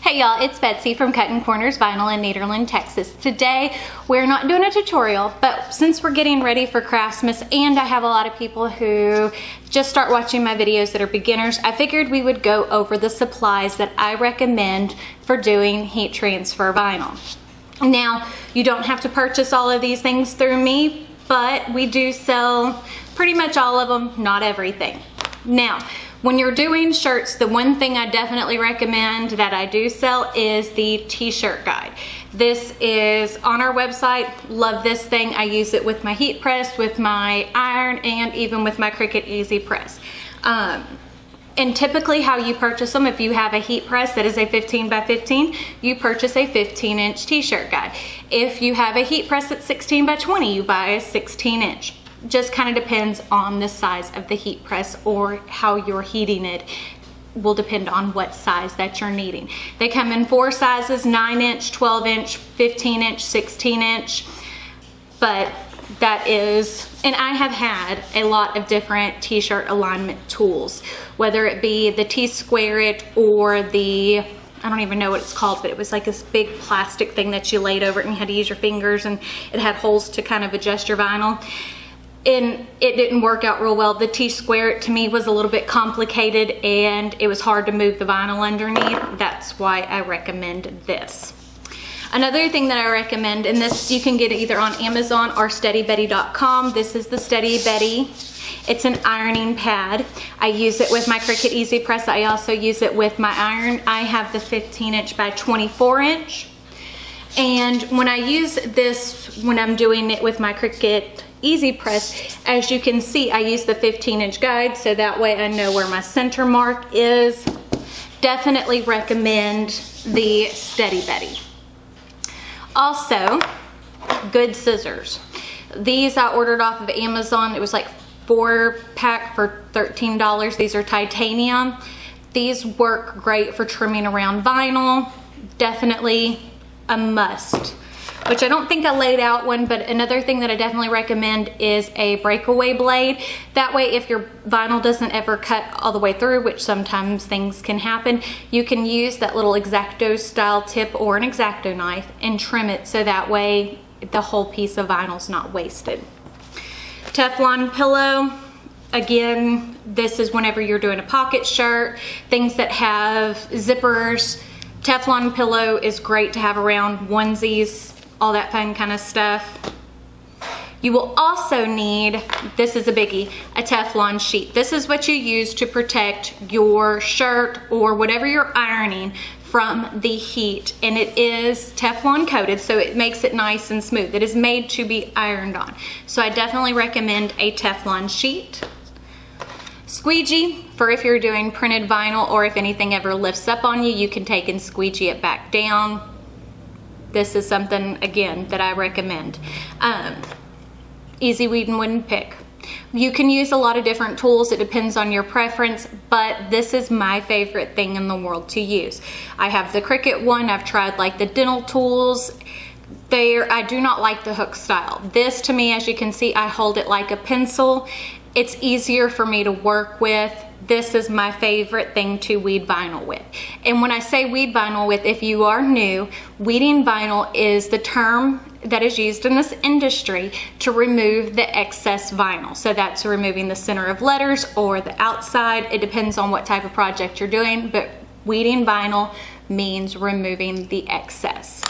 Hey y'all, it's Betsy from Cuttin Corners Vinyl in Nederland, Texas. Today, we're not doing a tutorial, but since we're getting ready for Christmas and I have a lot of people who just start watching my videos that are beginners, I figured we would go over the supplies that I recommend for doing heat transfer vinyl. Now, you don't have to purchase all of these things through me, but we do sell pretty much all of them, not everything. Now, when you're doing shirts, the one thing I definitely recommend that I do sell is the t-shirt guide. This is on our website. Love this thing. I use it with my heat press, with my iron, and even with my Cricut Easy Press. And typically how you purchase them, if you have a heat press that is a 15 by 15, you purchase a 15-inch t-shirt guide. If you have a heat press that's 16 by 20, you buy a 16-inch. Just kind of depends on the size of the heat press or how you're heating it. Will depend on what size that you're needing. They come in 4 sizes: 9-inch, 12-inch, 15-inch, 16-inch. But that is, and I have had a lot of different t-shirt alignment tools, whether it be the T-square it or the, I don't even know what it's called, but it was like this big plastic thing that you laid over it and you had to use your fingers, and it had holes to kind of adjust your vinyl. And it didn't work out real well. The T-square it to me was a little bit complicated and it was hard to move the vinyl underneath. That's why I recommend this. Another thing that I recommend, and this you can get either on Amazon or SteadyBetty.com. This is the Steady Betty. It's an ironing pad. I use it with my Cricut Easy Press. I also use it with my iron. I have the 15-inch by 24-inch. And when I use this, when I'm doing it with my Cricut Easy Press, as you can see, I use the 15-inch guide, so that way I know where my center mark is. Definitely recommend the Steady Betty. Also, good scissors. These I ordered off of Amazon. It was like 4-pack for $13. These are titanium. These work great for trimming around vinyl. Definitely a must. Which I don't think I laid out one, but another thing that I definitely recommend is a Breakaway Blade. That way, if your vinyl doesn't ever cut all the way through, which sometimes things can happen, you can use that little XOXO style tip or an X-Acto knife and trim it, so that way the whole piece of vinyl is not wasted. Teflon Pillow. Again, this is whenever you're doing a pocket shirt, things that have zippers. Teflon Pillow is great to have around, onesies, all that fun kind of stuff. You will also need, this is a biggie, a Teflon sheet. This is what you use to protect your shirt or whatever you're ironing from the heat. And it is Teflon coated, so it makes it nice and smooth. It is made to be ironed on. So I definitely recommend a Teflon sheet. Squeegee, for if you're doing printed vinyl or if anything ever lifts up on you, you can take and squeegee it back down. This is something, again, that I recommend. Easy weed and wooden pick. You can use a lot of different tools. It depends on your preference, but this is my favorite thing in the world to use. I have the Cricut one. I've tried like the dental tools. I do not like the hook style. This, to me, as you can see, I hold it like a pencil. It's easier for me to work with. This is my favorite thing to weed vinyl with. And when I say weed vinyl with, if you are new, weeding vinyl is the term that is used in this industry to remove the excess vinyl. So that's removing the center of letters or the outside. It depends on what type of project you're doing, but weeding vinyl means removing the excess.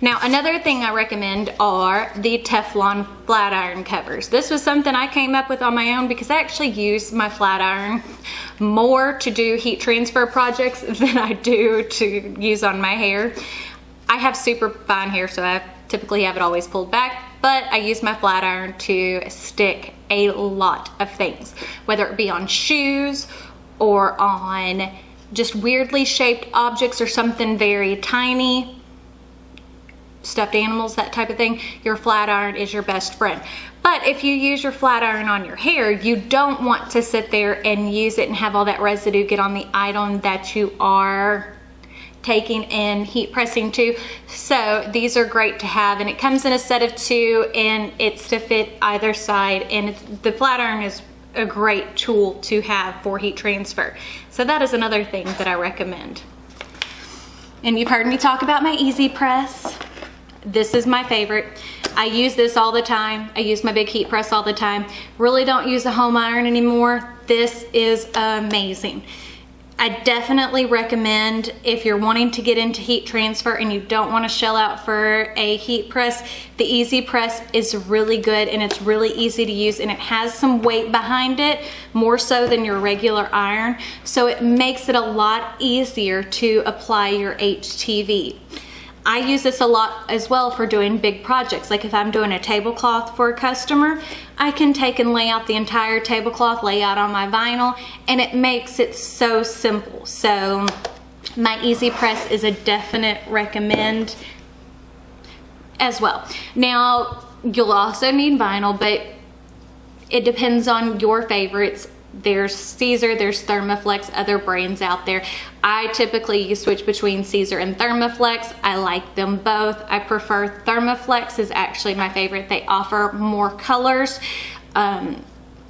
Now, another thing I recommend are the Teflon flat iron covers. This was something I came up with on my own because I actually use my flat iron more to do heat transfer projects than I do to use on my hair. I have super fine hair, so I typically have it always pulled back, but I use my flat iron to stick a lot of things, whether it be on shoes or on just weirdly shaped objects or something very tiny. Stuffed animals, that type of thing, your flat iron is your best friend. But if you use your flat iron on your hair, you don't want to sit there and use it and have all that residue get on the item that you are taking and heat pressing to. So these are great to have, and it comes in a set of 2 and it's to fit either side, and the flat iron is a great tool to have for heat transfer. So that is another thing that I recommend. And you've heard me talk about my Easy Press. This is my favorite. I use this all the time. I use my big heat press all the time. Really don't use a home iron anymore. This is amazing. I definitely recommend, if you're wanting to get into heat transfer and you don't want to shell out for a heat press, the Easy Press is really good and it's really easy to use, and it has some weight behind it, more so than your regular iron. So it makes it a lot easier to apply your HTV. I use this a lot as well for doing big projects. Like if I'm doing a tablecloth for a customer, I can take and lay out the entire tablecloth, lay out on my vinyl, and it makes it so simple. So my Easy Press is a definite recommend as well. Now, you'll also need vinyl, but it depends on your favorites. There's Caesar, there's Thermoflex, other brands out there. I typically switch between Caesar and Thermoflex. I like them both. I prefer Thermoflex is actually my favorite. They offer more colors, and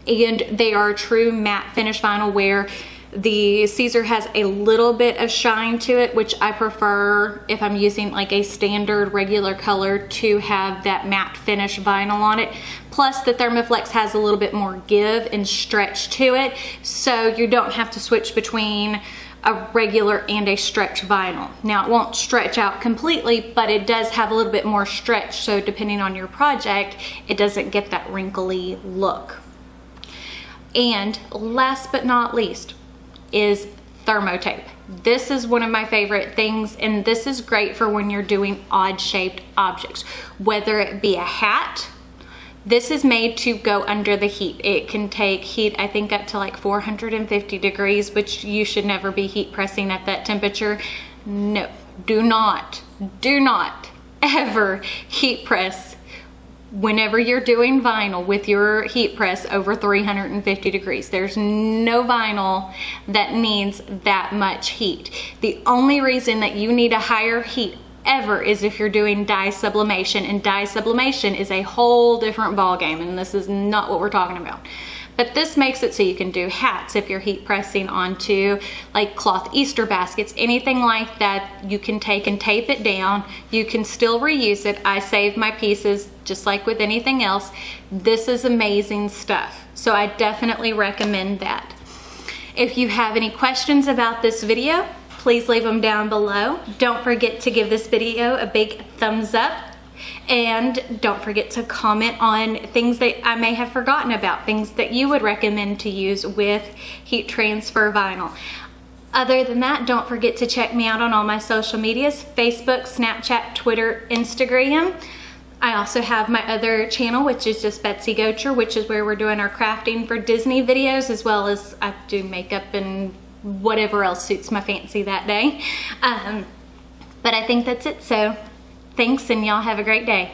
they are a true matte finish vinyl, where the Caesar has a little bit of shine to it, which I prefer if I'm using like a standard regular color to have that matte finish vinyl on it. Plus the Thermoflex has a little bit more give and stretch to it, so you don't have to switch between a regular and a stretch vinyl. Now it won't stretch out completely, but it does have a little bit more stretch, so depending on your project, it doesn't get that wrinkly look. And last but not least is Thermo Tape. This is one of my favorite things, and this is great for when you're doing odd shaped objects, whether it be a hat. This is made to go under the heat. It can take heat, I think, up to like 450 degrees, which you should never be heat pressing at that temperature. No, do not ever heat press whenever you're doing vinyl with your heat press over 350 degrees. There's no vinyl that needs that much heat. The only reason that you need a higher heat ever is if you're doing dye sublimation, and dye sublimation is a whole different ball game, and this is not what we're talking about. But this makes it so you can do hats if you're heat pressing onto like cloth Easter baskets, anything like that. You can take and tape it down. You can still reuse it. I save my pieces just like with anything else. This is amazing stuff. So I definitely recommend that. If you have any questions about this video, please leave them down below. Don't forget to give this video a big thumbs up. And don't forget to comment on things that I may have forgotten about, things that you would recommend to use with heat transfer vinyl. Other than that, don't forget to check me out on all my social medias: Facebook, Snapchat, Twitter, Instagram. I also have my other channel, which is just Betsy Gocher, which is where we're doing our crafting for Disney videos, as well as I do makeup and whatever else suits my fancy that day. But I think that's it. So thanks, and y'all have a great day.